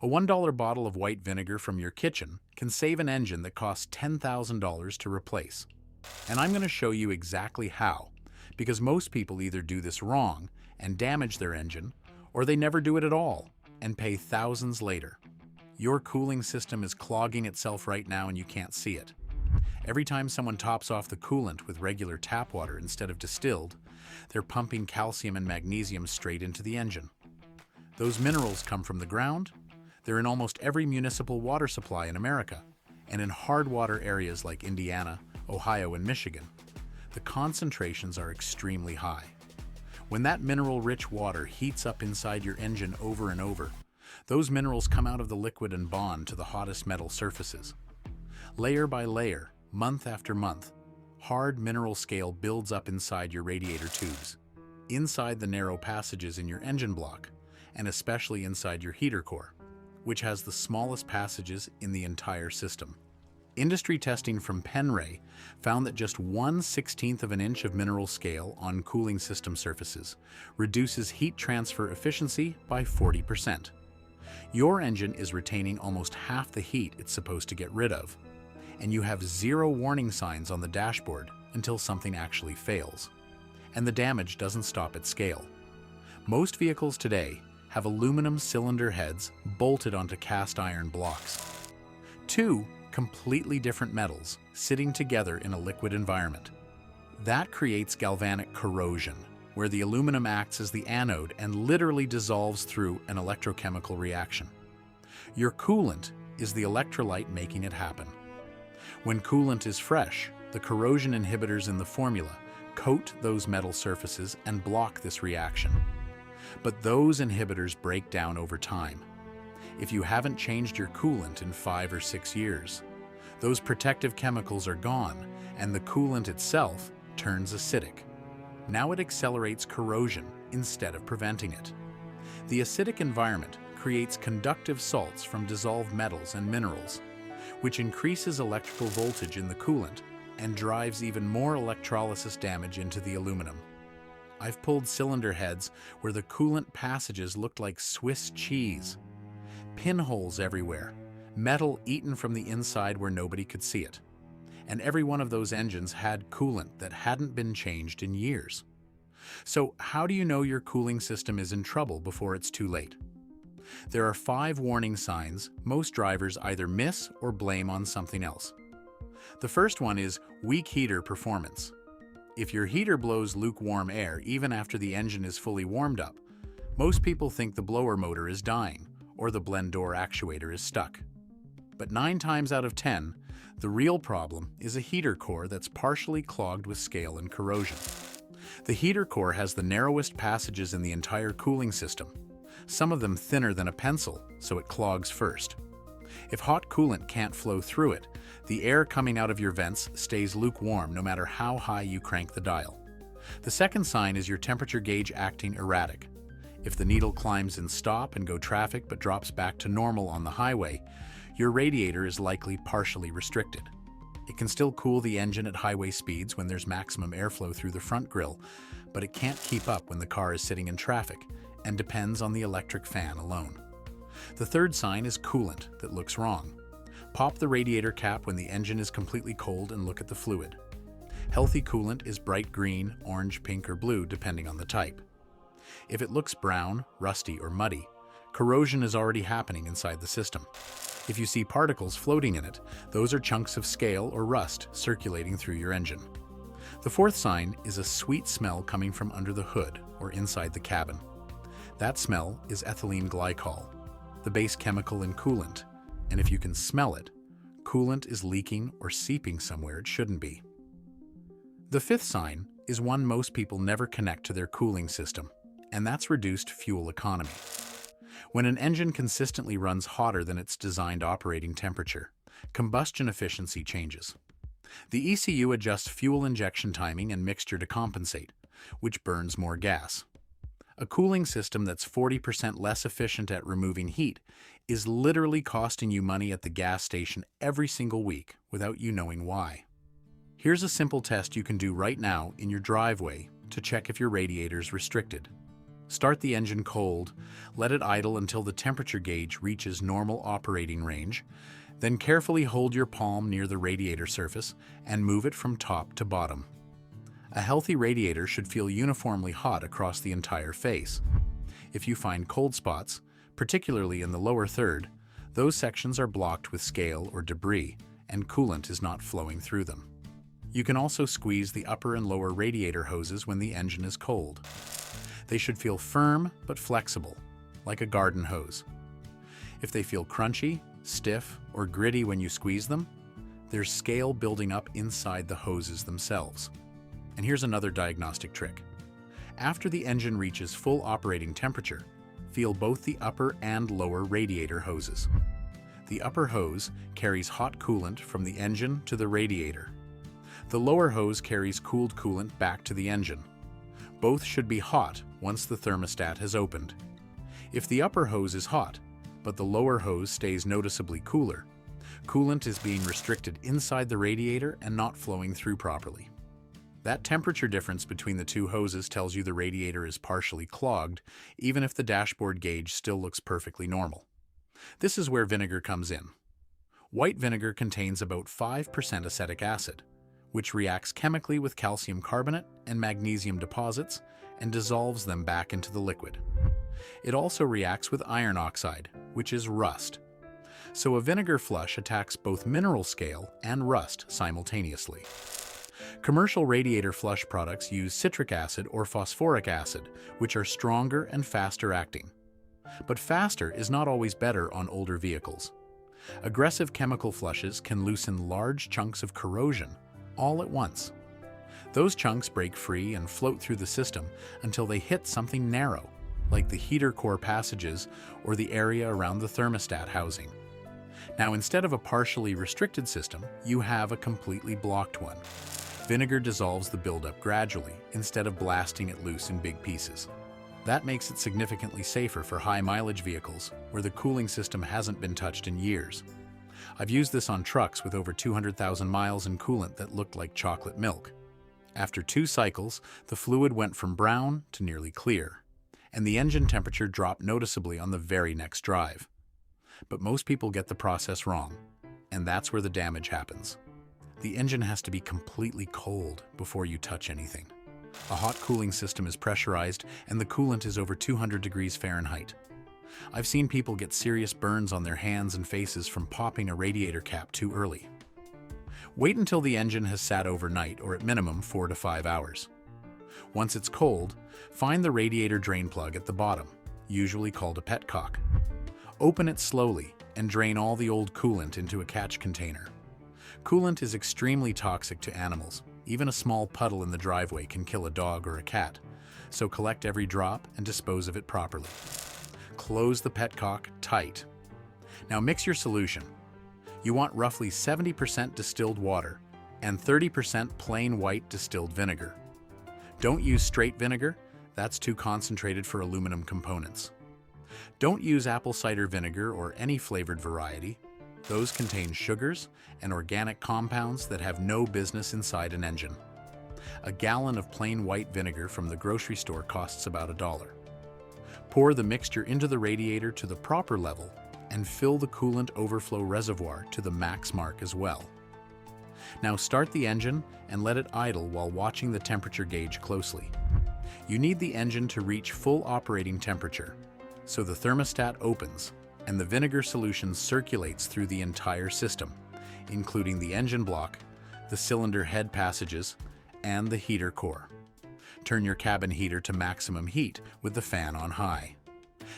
A $1 bottle of white vinegar from your kitchen can save an engine that costs $10,000 to replace. And I'm going to show you exactly how, because most people either do this wrong and damage their engine, or they never do it at all and pay thousands later. Your cooling system is clogging itself right now and you can't see it. Every time someone tops off the coolant with regular tap water instead of distilled, they're pumping calcium and magnesium straight into the engine. Those minerals come from the ground. They're in almost every municipal water supply in America, and in hard water areas like Indiana, Ohio, and Michigan, the concentrations are extremely high. When that mineral-rich water heats up inside your engine over and over, those minerals come out of the liquid and bond to the hottest metal surfaces. Layer by layer, month after month, hard mineral scale builds up inside your radiator tubes, inside the narrow passages in your engine block, and especially inside your heater core, which has the smallest passages in the entire system. Industry testing from Penray found that just 1/16 of an inch of mineral scale on cooling system surfaces reduces heat transfer efficiency by 40%. Your engine is retaining almost half the heat it's supposed to get rid of, and you have zero warning signs on the dashboard until something actually fails. And the damage doesn't stop at scale. Most vehicles today have aluminum cylinder heads bolted onto cast iron blocks. Two completely different metals sitting together in a liquid environment. That creates galvanic corrosion, where the aluminum acts as the anode and literally dissolves through an electrochemical reaction. Your coolant is the electrolyte making it happen. When coolant is fresh, the corrosion inhibitors in the formula coat those metal surfaces and block this reaction. But those inhibitors break down over time. If you haven't changed your coolant in 5 or 6 years, those protective chemicals are gone and the coolant itself turns acidic. Now it accelerates corrosion instead of preventing it. The acidic environment creates conductive salts from dissolved metals and minerals, which increases electrical voltage in the coolant and drives even more electrolysis damage into the aluminum. I've pulled cylinder heads where the coolant passages looked like Swiss cheese. Pinholes everywhere, metal eaten from the inside where nobody could see it. And every one of those engines had coolant that hadn't been changed in years. So how do you know your cooling system is in trouble before it's too late? There are 5 warning signs most drivers either miss or blame on something else. The first one is weak heater performance. If your heater blows lukewarm air even after the engine is fully warmed up, most people think the blower motor is dying or the blend door actuator is stuck. But 9 times out of 10, the real problem is a heater core that's partially clogged with scale and corrosion. The heater core has the narrowest passages in the entire cooling system, some of them thinner than a pencil, so it clogs first. If hot coolant can't flow through it, the air coming out of your vents stays lukewarm no matter how high you crank the dial. The second sign is your temperature gauge acting erratic. If the needle climbs in stop and go traffic but drops back to normal on the highway, your radiator is likely partially restricted. It can still cool the engine at highway speeds when there's maximum airflow through the front grille, but it can't keep up when the car is sitting in traffic and depends on the electric fan alone. The third sign is coolant that looks wrong. Pop the radiator cap when the engine is completely cold and look at the fluid. Healthy coolant is bright green, orange, pink, or blue depending on the type. If it looks brown, rusty, or muddy, corrosion is already happening inside the system. If you see particles floating in it, those are chunks of scale or rust circulating through your engine. The fourth sign is a sweet smell coming from under the hood or inside the cabin. That smell is ethylene glycol, the base chemical in coolant, and if you can smell it, coolant is leaking or seeping somewhere it shouldn't be. The fifth sign is one most people never connect to their cooling system, and that's reduced fuel economy. When an engine consistently runs hotter than its designed operating temperature, combustion efficiency changes. The ECU adjusts fuel injection timing and mixture to compensate, which burns more gas. A cooling system that's 40% less efficient at removing heat is literally costing you money at the gas station every single week without you knowing why. Here's a simple test you can do right now in your driveway to check if your radiator is restricted. Start the engine cold, let it idle until the temperature gauge reaches normal operating range, then carefully hold your palm near the radiator surface and move it from top to bottom. A healthy radiator should feel uniformly hot across the entire face. If you find cold spots, particularly in the lower third, those sections are blocked with scale or debris, and coolant is not flowing through them. You can also squeeze the upper and lower radiator hoses when the engine is cold. They should feel firm but flexible, like a garden hose. If they feel crunchy, stiff, or gritty when you squeeze them, there's scale building up inside the hoses themselves. And here's another diagnostic trick. After the engine reaches full operating temperature, feel both the upper and lower radiator hoses. The upper hose carries hot coolant from the engine to the radiator. The lower hose carries cooled coolant back to the engine. Both should be hot once the thermostat has opened. If the upper hose is hot, but the lower hose stays noticeably cooler, coolant is being restricted inside the radiator and not flowing through properly. That temperature difference between the two hoses tells you the radiator is partially clogged, even if the dashboard gauge still looks perfectly normal. This is where vinegar comes in. White vinegar contains about 5% acetic acid, which reacts chemically with calcium carbonate and magnesium deposits and dissolves them back into the liquid. It also reacts with iron oxide, which is rust. So a vinegar flush attacks both mineral scale and rust simultaneously. Commercial radiator flush products use citric acid or phosphoric acid, which are stronger and faster acting. But faster is not always better on older vehicles. Aggressive chemical flushes can loosen large chunks of corrosion all at once. Those chunks break free and float through the system until they hit something narrow, like the heater core passages or the area around the thermostat housing. Now, instead of a partially restricted system, you have a completely blocked one. Vinegar dissolves the buildup gradually instead of blasting it loose in big pieces. That makes it significantly safer for high-mileage vehicles where the cooling system hasn't been touched in years. I've used this on trucks with over 200,000 miles in coolant that looked like chocolate milk. After 2 cycles, the fluid went from brown to nearly clear, and the engine temperature dropped noticeably on the very next drive. But most people get the process wrong, and that's where the damage happens. The engine has to be completely cold before you touch anything. A hot cooling system is pressurized, and the coolant is over 200 degrees Fahrenheit. I've seen people get serious burns on their hands and faces from popping a radiator cap too early. Wait until the engine has sat overnight, or at minimum 4 to 5 hours. Once it's cold, find the radiator drain plug at the bottom, usually called a petcock. Open it slowly and drain all the old coolant into a catch container. Coolant is extremely toxic to animals. Even a small puddle in the driveway can kill a dog or a cat, so collect every drop and dispose of it properly. Close the petcock tight. Now mix your solution. You want roughly 70% distilled water and 30% plain white distilled vinegar. Don't use straight vinegar, that's too concentrated for aluminum components. Don't use apple cider vinegar or any flavored variety. Those contain sugars and organic compounds that have no business inside an engine. A gallon of plain white vinegar from the grocery store costs about $1. Pour the mixture into the radiator to the proper level and fill the coolant overflow reservoir to the max mark as well. Now start the engine and let it idle while watching the temperature gauge closely. You need the engine to reach full operating temperature, so the thermostat opens and the vinegar solution circulates through the entire system, including the engine block, the cylinder head passages, and the heater core. Turn your cabin heater to maximum heat with the fan on high.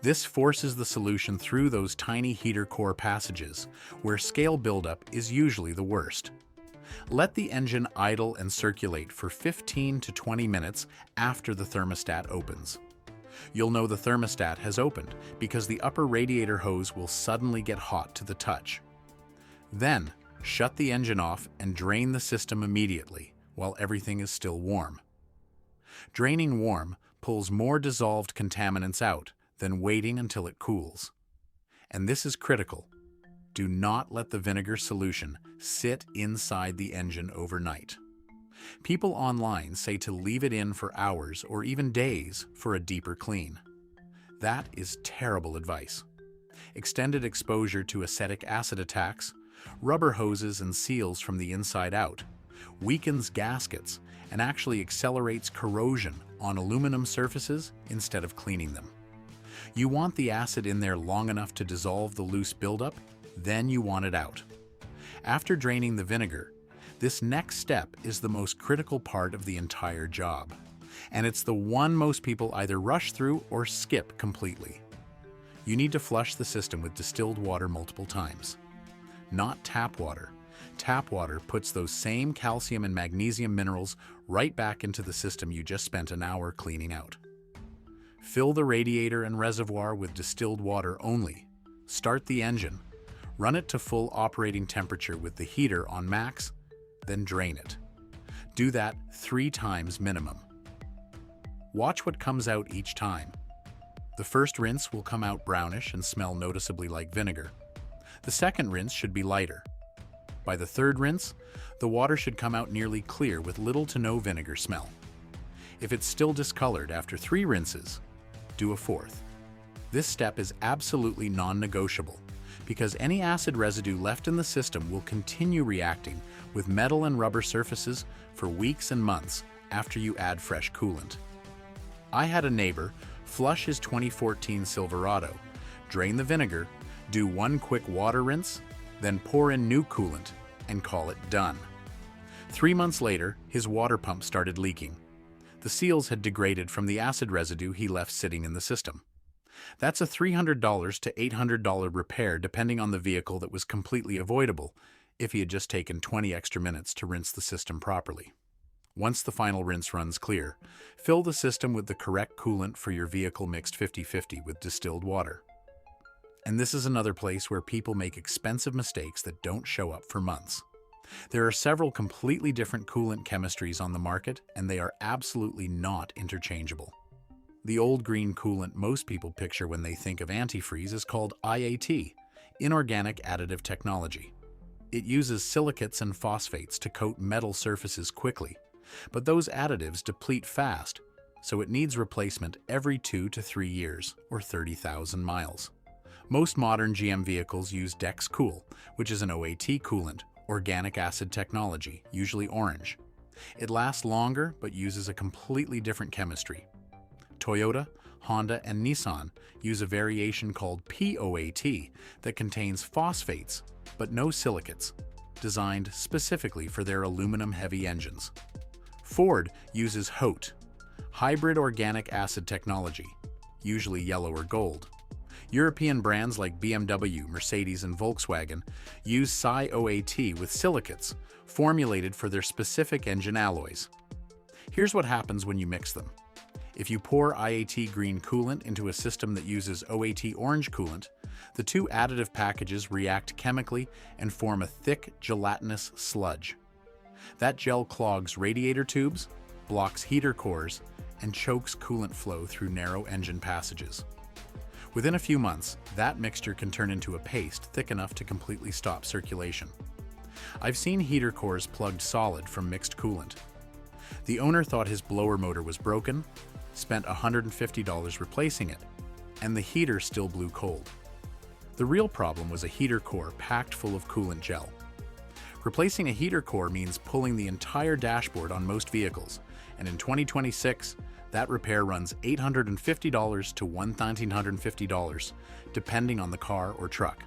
This forces the solution through those tiny heater core passages, where scale buildup is usually the worst. Let the engine idle and circulate for 15 to 20 minutes after the thermostat opens. You'll know the thermostat has opened because the upper radiator hose will suddenly get hot to the touch. Then, shut the engine off and drain the system immediately while everything is still warm. Draining warm pulls more dissolved contaminants out than waiting until it cools. And this is critical. Do not let the vinegar solution sit inside the engine overnight. People online say to leave it in for hours or even days for a deeper clean. That is terrible advice. Extended exposure to acetic acid attacks, rubber hoses and seals from the inside out, weakens gaskets and actually accelerates corrosion on aluminum surfaces instead of cleaning them. You want the acid in there long enough to dissolve the loose buildup, then you want it out. After draining the vinegar, this next step is the most critical part of the entire job, and it's the one most people either rush through or skip completely. You need to flush the system with distilled water multiple times. Not tap water. Tap water puts those same calcium and magnesium minerals right back into the system you just spent an hour cleaning out. Fill the radiator and reservoir with distilled water only. Start the engine. Run it to full operating temperature with the heater on max, then drain it. Do that 3 times minimum. Watch what comes out each time. The first rinse will come out brownish and smell noticeably like vinegar. The second rinse should be lighter. By the third rinse, the water should come out nearly clear with little to no vinegar smell. If it's still discolored after 3 rinses, do a 4th. This step is absolutely non-negotiable because any acid residue left in the system will continue reacting with metal and rubber surfaces for weeks and months after you add fresh coolant. I had a neighbor flush his 2014 Silverado, drain the vinegar, do 1 quick water rinse, then pour in new coolant and call it done. 3 months later, his water pump started leaking. The seals had degraded from the acid residue he left sitting in the system. That's a $300 to $800 repair depending on the vehicle that was completely avoidable if he had just taken 20 extra minutes to rinse the system properly. Once the final rinse runs clear, fill the system with the correct coolant for your vehicle mixed 50-50 with distilled water. And this is another place where people make expensive mistakes that don't show up for months. There are several completely different coolant chemistries on the market, and they are absolutely not interchangeable. The old green coolant most people picture when they think of antifreeze is called IAT, inorganic additive technology. It uses silicates and phosphates to coat metal surfaces quickly, but those additives deplete fast, so it needs replacement every 2 to 3 years or 30,000 miles. Most modern GM vehicles use DexCool, which is an OAT coolant, organic acid technology, usually orange. It lasts longer but uses a completely different chemistry. Toyota, Honda, and Nissan use a variation called POAT that contains phosphates but no silicates, designed specifically for their aluminum-heavy engines. Ford uses HOT, hybrid organic acid technology, usually yellow or gold. European brands like BMW, Mercedes, and Volkswagen use CyOAT with silicates, formulated for their specific engine alloys. Here's what happens when you mix them. If you pour IAT green coolant into a system that uses OAT orange coolant, the 2 additive packages react chemically and form a thick, gelatinous sludge. That gel clogs radiator tubes, blocks heater cores, and chokes coolant flow through narrow engine passages. Within a few months, that mixture can turn into a paste thick enough to completely stop circulation. I've seen heater cores plugged solid from mixed coolant. The owner thought his blower motor was broken, spent $150 replacing it, and the heater still blew cold. The real problem was a heater core packed full of coolant gel. Replacing a heater core means pulling the entire dashboard on most vehicles, and in 2026, that repair runs $850 to $1,950, depending on the car or truck.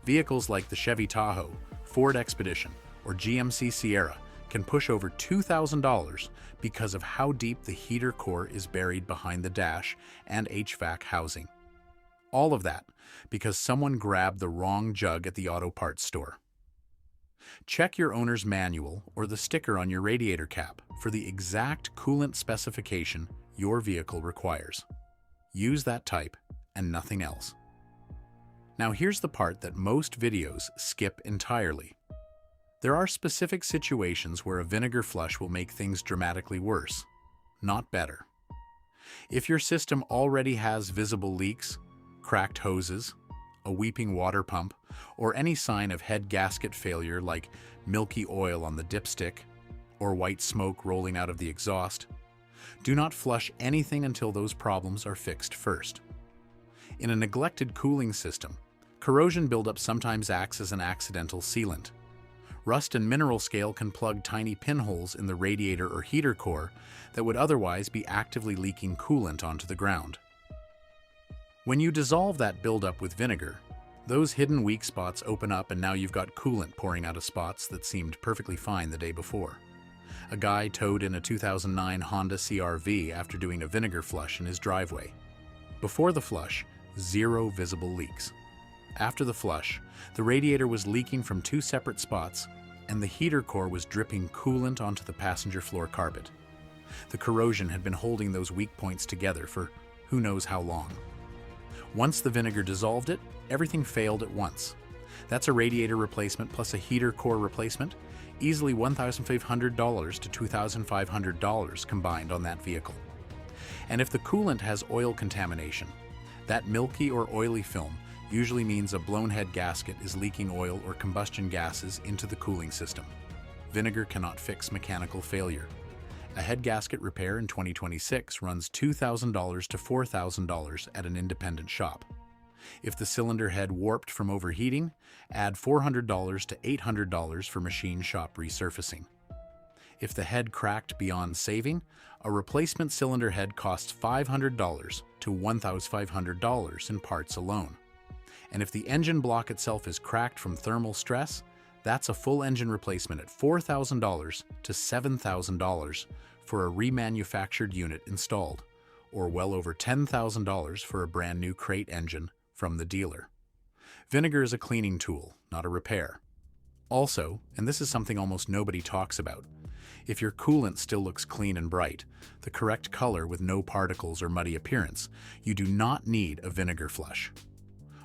Vehicles like the Chevy Tahoe, Ford Expedition, or GMC Sierra can push over $2,000 because of how deep the heater core is buried behind the dash and HVAC housing. All of that because someone grabbed the wrong jug at the auto parts store. Check your owner's manual or the sticker on your radiator cap for the exact coolant specification your vehicle requires. Use that type and nothing else. Now here's the part that most videos skip entirely. There are specific situations where a vinegar flush will make things dramatically worse, not better. If your system already has visible leaks, cracked hoses, a weeping water pump, or any sign of head gasket failure like milky oil on the dipstick, or white smoke rolling out of the exhaust. Do not flush anything until those problems are fixed first. In a neglected cooling system, corrosion buildup sometimes acts as an accidental sealant. Rust and mineral scale can plug tiny pinholes in the radiator or heater core that would otherwise be actively leaking coolant onto the ground. When you dissolve that buildup with vinegar, those hidden weak spots open up and now you've got coolant pouring out of spots that seemed perfectly fine the day before. A guy towed in a 2009 Honda CR-V after doing a vinegar flush in his driveway. Before the flush, 0 visible leaks. After the flush, the radiator was leaking from 2 separate spots, and the heater core was dripping coolant onto the passenger floor carpet. The corrosion had been holding those weak points together for who knows how long. Once the vinegar dissolved it, everything failed at once. That's a radiator replacement plus a heater core replacement, easily $1,500 to $2,500 combined on that vehicle. And if the coolant has oil contamination, that milky or oily film usually means a blown head gasket is leaking oil or combustion gases into the cooling system. Vinegar cannot fix mechanical failure. A head gasket repair in 2026 runs $2,000 to $4,000 at an independent shop. If the cylinder head warped from overheating, add $400 to $800 for machine shop resurfacing. If the head cracked beyond saving, a replacement cylinder head costs $500 to $1,500 in parts alone. And if the engine block itself is cracked from thermal stress, that's a full engine replacement at $4,000 to $7,000 for a remanufactured unit installed, or well over $10,000 for a brand new crate engine from the dealer. Vinegar is a cleaning tool, not a repair. Also, and this is something almost nobody talks about, if your coolant still looks clean and bright, the correct color with no particles or muddy appearance, you do not need a vinegar flush.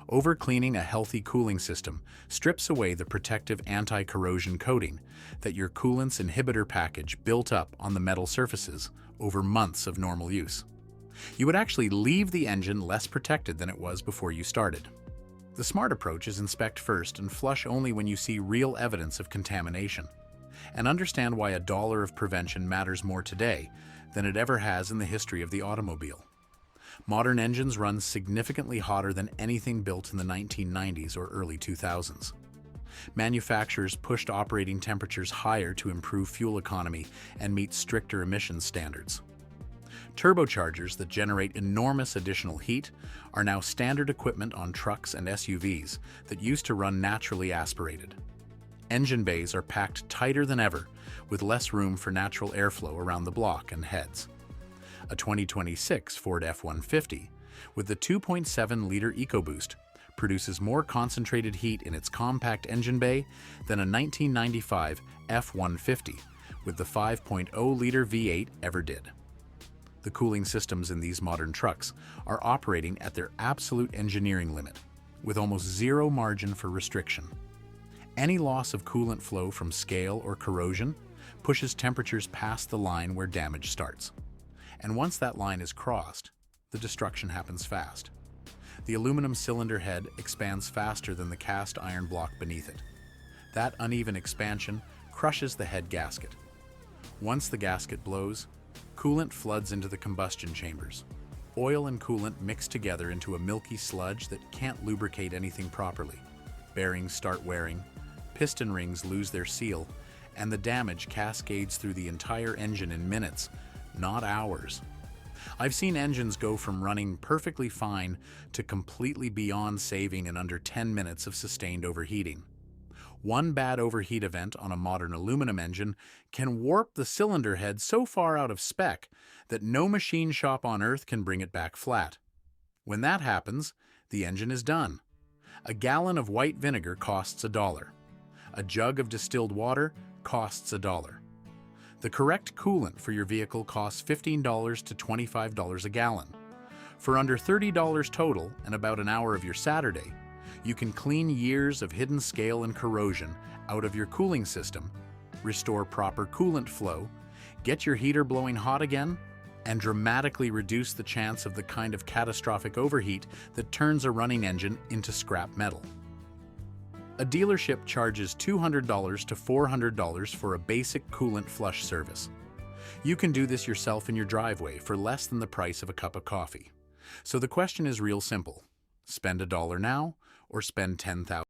Overcleaning a healthy cooling system strips away the protective anti-corrosion coating that your coolant's inhibitor package built up on the metal surfaces over months of normal use. You would actually leave the engine less protected than it was before you started. The smart approach is inspect first and flush only when you see real evidence of contamination, and understand why $1 of prevention matters more today than it ever has in the history of the automobile. Modern engines run significantly hotter than anything built in the 1990s or early 2000s. Manufacturers pushed operating temperatures higher to improve fuel economy and meet stricter emissions standards. Turbochargers that generate enormous additional heat are now standard equipment on trucks and SUVs that used to run naturally aspirated. Engine bays are packed tighter than ever, with less room for natural airflow around the block and heads. A 2026 Ford F-150 with the 2.7-liter EcoBoost produces more concentrated heat in its compact engine bay than a 1995 F-150 with the 5.0-liter V8 ever did. The cooling systems in these modern trucks are operating at their absolute engineering limit, with almost zero margin for restriction. Any loss of coolant flow from scale or corrosion pushes temperatures past the line where damage starts. And once that line is crossed, the destruction happens fast. The aluminum cylinder head expands faster than the cast iron block beneath it. That uneven expansion crushes the head gasket. Once the gasket blows, coolant floods into the combustion chambers. Oil and coolant mix together into a milky sludge that can't lubricate anything properly. Bearings start wearing, piston rings lose their seal, and the damage cascades through the entire engine in minutes, not hours. I've seen engines go from running perfectly fine to completely beyond saving in under 10 minutes of sustained overheating. One bad overheat event on a modern aluminum engine can warp the cylinder head so far out of spec that no machine shop on earth can bring it back flat. When that happens, the engine is done. A gallon of white vinegar costs $1. A jug of distilled water costs $1. The correct coolant for your vehicle costs $15 to $25 a gallon. For under $30 total and about an hour of your Saturday, you can clean years of hidden scale and corrosion out of your cooling system, restore proper coolant flow, get your heater blowing hot again, and dramatically reduce the chance of the kind of catastrophic overheat that turns a running engine into scrap metal. A dealership charges $200 to $400 for a basic coolant flush service. You can do this yourself in your driveway for less than the price of a cup of coffee. So the question is real simple. Spend $1 now or spend $10,000?